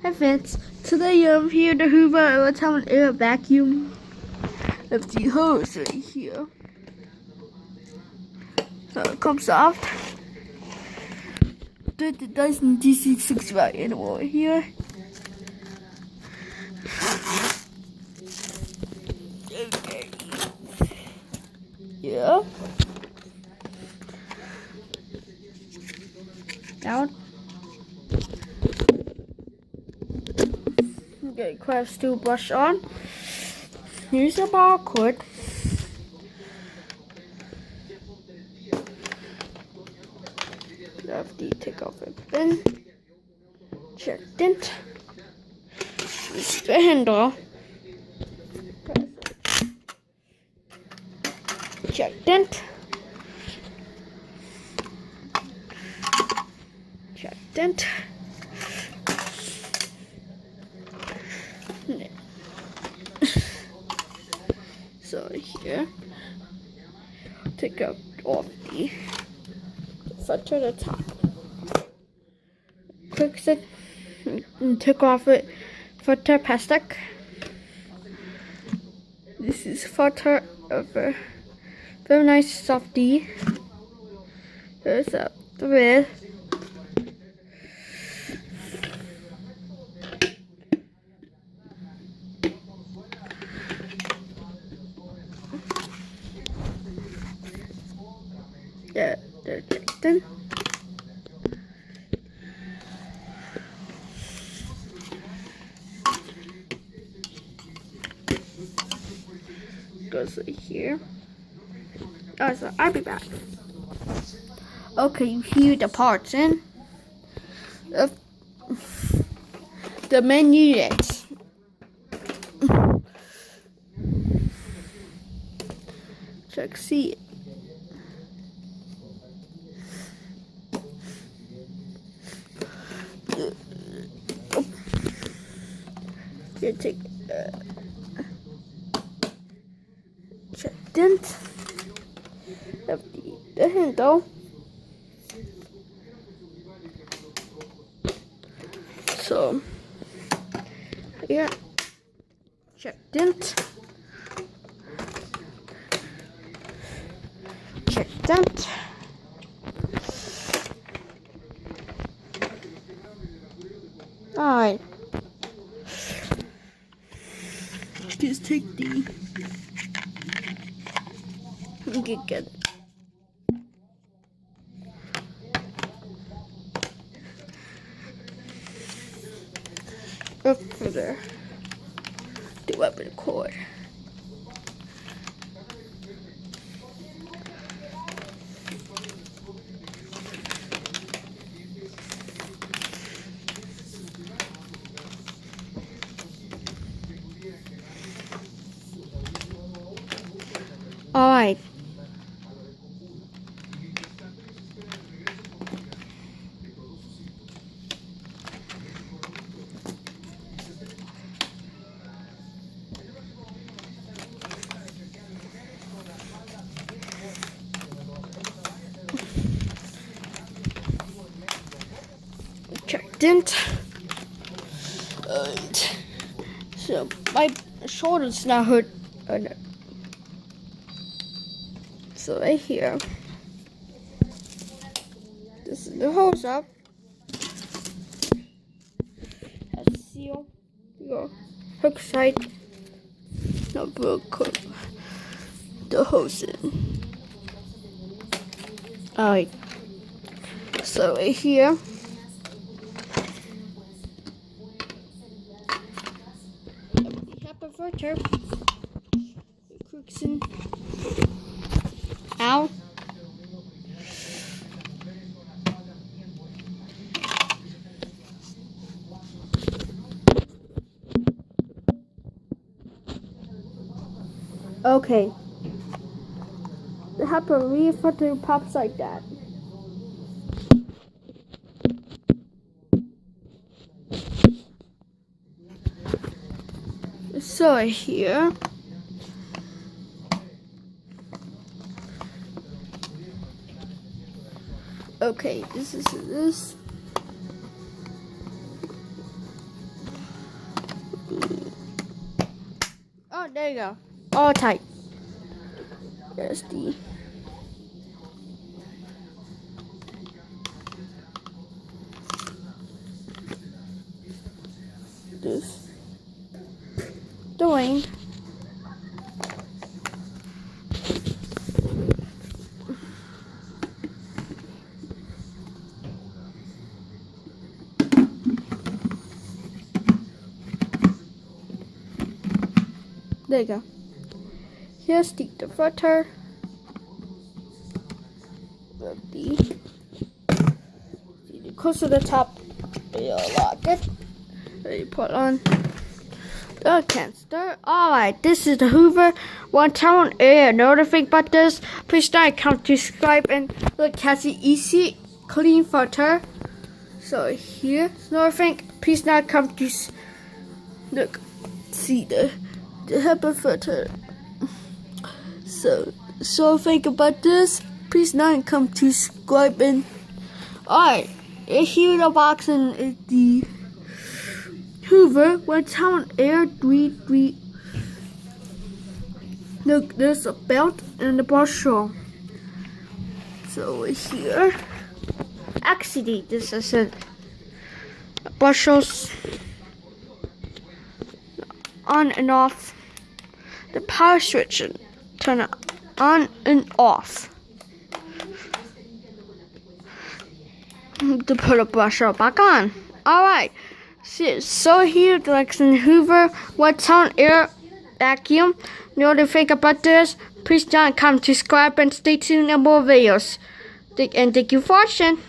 Hi Vince, today I'm here to Hoover and let's have an air vacuum of the hose right here. So it comes off. The Dyson DC6 right anymore here. Okay. Yeah. Down. Okay, class 2 brush on. Here's the barcode. Have to take off a pin. Check dent. Use the handle. Check dent. Check dent. So here, take out off the foot to the top. Click it and take off it footer plastic. This is footer of a very nice softy. There's a thread. The Jackson. Goes right here. Oh, so I'll be back. Okay, you hear the parts in the main units. Check, see it. Here, take check dent of the handle. So here, check dent. Check dent. Alright. Just take the. You can get it. Up for there. The weapon cord. Alright. Check dent. So my shoulder's not hurt. So right here, this is the hose up. Has a seal. Your hook side. No, we'll put the hose in. Alright. So right here. The footer. It crooks in. Ow. Okay. The happy footer pops like that. So here. Okay, this is this. There you go. All tight. There's the this doing. There you go. Here's the footer. The close to the top. You lock it. You put on the canister. Alright, this is the Hoover windtunnel air. Notifying about this. Please don't come to subscribe and look at the easy clean filter. So here, notifying. Please not come to look. See the HEPA filter. So think about this. Please not come to subscribe and alright. Here the box and the Hoover windtunnel air 3. Look, there's a belt and a bushel. So here, actually, this is a bushels on and off. The power switch and turn it on and off. To put a bushel back on. Alright. So here, like in Hoover windtunnel air vacuum. Notifying about this. Please don't come to subscribe and stay tuned for more videos. And thank you for watching.